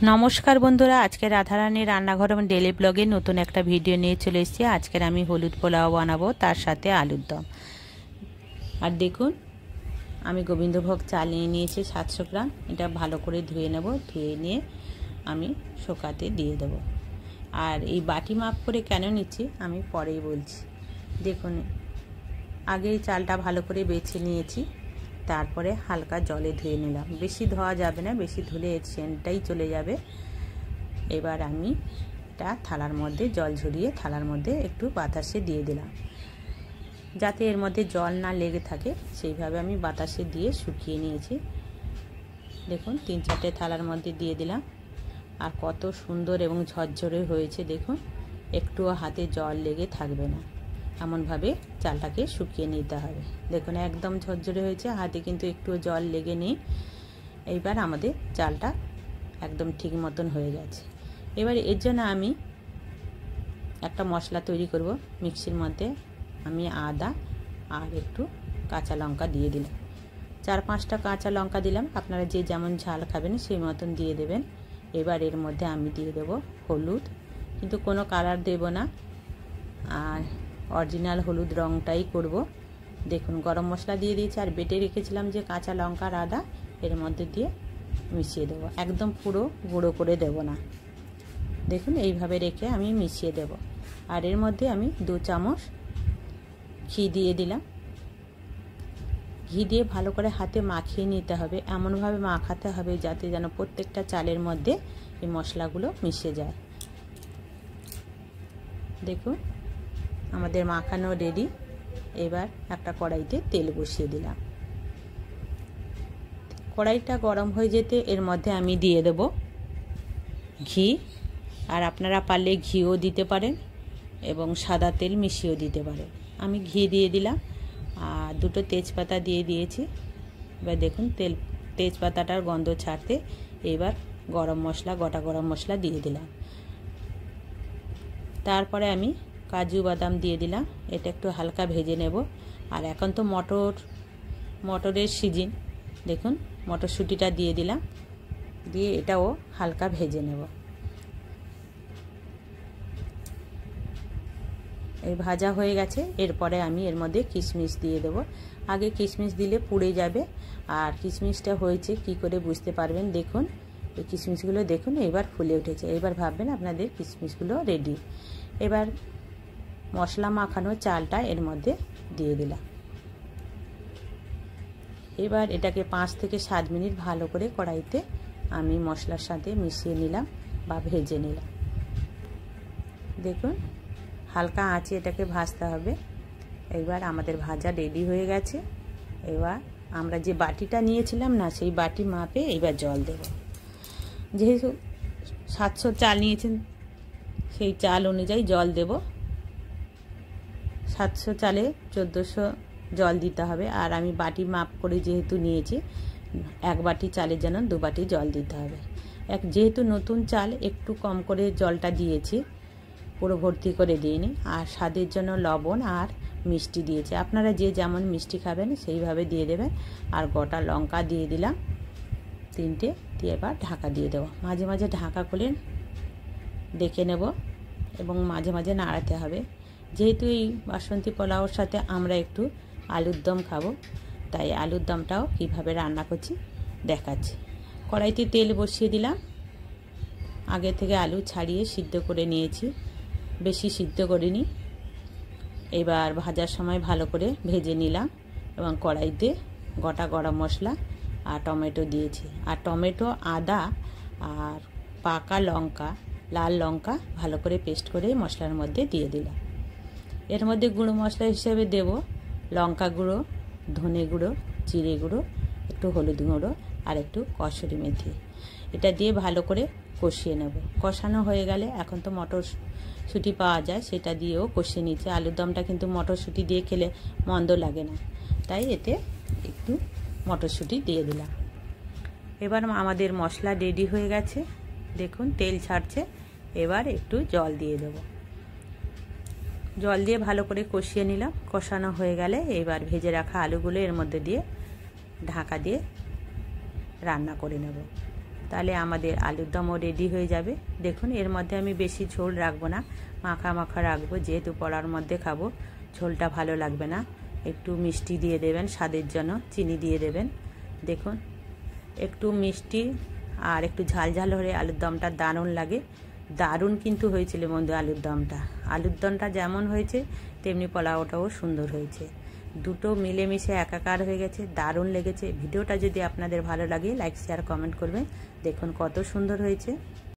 নমস্কার বন্ধুরা, আজকে রাধারানী রান্নাঘর এবং ডেলি ব্লগে নতুন একটা ভিডিও নিয়ে চলে এসেছি। আজকের আমি হলুদ পোলাও বানাবো, তার সাথে আলুর দম। আর দেখুন, আমি গোবিন্দভোগ চাল নিয়ে নিয়েছি 700 গ্রাম। এটা ভালো করে ধুয়ে নেব, ধুয়ে নিয়ে আমি শোকাতে দিয়ে দেব। আর এই বাটি মাপ করে কেন নিচ্ছি আমি পরেই বলছি। দেখুন, আগেই চালটা ভালো করে বেছে নিয়েছি, তারপরে হালকা জলে ধুয়ে নিলাম। বেশি ধোয়া যাবে না, বেশি ধুলে এর সেন্টটাই চলে যাবে। এবার আমি এটা থালার মধ্যে জল ঝরিয়ে থালার মধ্যে একটু বাতাসে দিয়ে দিলাম, যাতে এর মধ্যে জল না লেগে থাকে। সেইভাবে আমি বাতাসে দিয়ে শুকিয়ে নিয়েছি। দেখুন, 3-4টে থালার মধ্যে দিয়ে দিলাম। আর কত সুন্দর এবং ঝরঝরে হয়েছে দেখুন, একটুও হাতে জল লেগে থাকবে না। এমনভাবে চালটাকে শুকিয়ে নিতে হবে। দেখুন, একদম ঝরঝরে হয়েছে, হাতে কিন্তু একটুও জল লেগে নেই। এইবার আমাদের চালটা একদম ঠিক মতন হয়ে গেছে। এবার এর জন্য আমি একটা মশলা তৈরি করব। মিক্সির মধ্যে আমি আদা আর একটু কাঁচা লঙ্কা দিয়ে দিলাম। 4-5টা কাঁচা লঙ্কা দিলাম, আপনারা যে যেমন ঝাল খাবেন সেই মতন দিয়ে দেবেন। এবার এর মধ্যে আমি দিয়ে দেব হলুদ, কিন্তু কোনো কালার দেব না, আর অরিজিনাল হলুদ রঙটাই করব। দেখুন, গরম মশলা দিয়ে দিয়েছি, আর বেটে রেখেছিলাম যে কাঁচা লঙ্কা আর আদা, এর মধ্যে দিয়ে মিশিয়ে দেবো। একদম পুরো গুঁড়ো করে দেব না। দেখুন, এইভাবে রেখে আমি মিশিয়ে দেব। আর এর মধ্যে আমি 2 চামচ ঘি দিয়ে দিলাম। ঘি দিয়ে ভালো করে হাতে মাখিয়ে নিতে হবে। এমনভাবে মাখাতে হবে যাতে যেন প্রত্যেকটা চালের মধ্যে এই মশলাগুলো মিশে যায়। দেখুন, আমাদের মাখানো রেডি। এবার একটা কড়াইতে তেল বসিয়ে দিলাম। কড়াইটা গরম হয়ে যেতে এর মধ্যে আমি দিয়ে দেব ঘি। আর আপনারা পারলে ঘিও দিতে পারেন এবং সাদা তেল মিশিয়েও দিতে পারেন। আমি ঘি দিয়ে দিলাম আর 2টো তেজপাতা দিয়ে দিয়েছি। এবার দেখুন, তেজপাতাটার গন্ধ ছাড়তে এবার গরম মশলা, গোটা গরম মশলা দিয়ে দিলাম। তারপরে আমি কাজু বাদাম দিয়ে দিলাম। এটা একটু হালকা ভেজে নেব। আর এখন তো মটরের সিজন, দেখুন মটরশুঁটিটা দিয়ে দিলাম, দিয়ে এটাও হালকা ভেজে নেব। এই ভাজা হয়ে গেছে। এরপরে আমি এর মধ্যে কিশমিশ দিয়ে দেব। আগে কিশমিশ দিলে পুড়ে যাবে, আর কিশমিশটা হয়েছে কি করে বুঝতে পারবেন। দেখুন, এই কিশমিশগুলো দেখুন এবার ফুলে উঠেছে। এবার ভাববেন আপনাদের কিশমিশগুলো রেডি। এবার মশলা মাখানো চালটা এর মধ্যে দিয়ে দিলাম। এবার এটাকে 5 থেকে 7 মিনিট ভালো করে কড়াইতে আমি মশলার সাথে মিশিয়ে নিলাম বা ভেজে নিলাম। দেখুন, হালকা আঁচে এটাকে ভাজতে হবে। এবার আমাদের ভাজা রেডি হয়ে গেছে। এবার আমরা যে বাটিটা নিয়েছিলাম না, সেই বাটি মাপে এবার জল দেব। যেহেতু 700 চাল নিয়েছেন, সেই চাল অনুযায়ী জল দেব। 700 চালে 1400 জল দিতে হবে। আর আমি বাটি মাপ করে যেহেতু নিয়েছি, 1 বাটি চালের জন্য 2 বাটি জল দিতে হবে। যেহেতু নতুন চাল, একটু কম করে জলটা দিয়েছি, পুরো ভর্তি করে দিইনি। আর স্বাদের জন্য লবণ আর মিষ্টি দিয়েছি। আপনারা যে যেমন মিষ্টি খাবেন সেইভাবে দিয়ে দেবেন। আর গোটা লঙ্কা দিয়ে দিলাম 3টে, দিয়ে এবার ঢাকা দিয়ে দেবো। মাঝে মাঝে ঢাকা খুলে দেখে নেব এবং মাঝে মাঝে নাড়াতে হবে। যেহেতু এই বাসন্তী পোলাওর সাথে আমরা একটু আলুর দম খাবো, তাই আলুর দমটাও কীভাবে রান্না করছি দেখাচ্ছি। কড়াইতে তেল বসিয়ে দিলাম। আগে থেকে আলু ছাড়িয়ে সিদ্ধ করে নিয়েছি, বেশি সিদ্ধ করিনি। এবার ভাজার সময় ভালো করে ভেজে নিলাম এবং কড়াইতে গোটা গরম মশলা আর টমেটো দিয়েছি। আর টমেটো, আদা আর পাকা লঙ্কা, লাল লঙ্কা ভালো করে পেস্ট করে মশলার মধ্যে দিয়ে দিলাম। এর মধ্যে গুঁড়ো মশলা হিসেবে দেব লঙ্কা গুঁড়ো, ধনে গুঁড়ো, জিরে গুঁড়ো, একটু হলুদ গুঁড়ো আর একটু কসুরি মেথি। এটা দিয়ে ভালো করে কষিয়ে নেব। কষানো হয়ে গেলে, এখন তো মটরশুঁটি পাওয়া যায়, সেটা দিয়েও কষিয়ে নিচ্ছে। আলুর দমটা কিন্তু মটরশুঁটি দিয়ে খেলে মন্দ লাগে না, তাই এতে একটু মটরশুঁটি দিয়ে দিলাম। এবার আমাদের মশলা রেডি হয়ে গেছে। দেখুন, তেল ছাড়ছে। এবার একটু জল দিয়ে দেব। জল দিয়ে ভালো করে কষিয়ে নিলাম। কষানো হয়ে গেলে এবার ভেজে রাখা আলুগুলো এর মধ্যে দিয়ে ঢাকা দিয়ে রান্না করে নেব। তাহলে আমাদের আলুর দমও রেডি হয়ে যাবে। দেখুন এর মধ্যে আমি বেশি ঝোল রাখবো না, মাখা মাখা রাখবো, যেহেতু পোলাওর মধ্যে খাবো, ঝোলটা ভালো লাগবে না। একটু মিষ্টি দিয়ে দেবেন স্বাদের জন্য, চিনি দিয়ে দেবেন। দেখুন একটু মিষ্টি আর একটু ঝাল ঝাল হলে আলুর দমটা দারুণ লাগে। দারুণ কিন্তু হয়েছিল বন্ধু আলুর দমটা যেমন হয়েছে তেমনি পোলাওটাও সুন্দর হয়েছে। দুটো মিলেমিশে একাকার হয়ে গেছে, দারুণ লেগেছে। ভিডিওটা যদি আপনাদের ভালো লাগে লাইক শেয়ার কমেন্ট করবেন। দেখুন কত সুন্দর হয়েছে।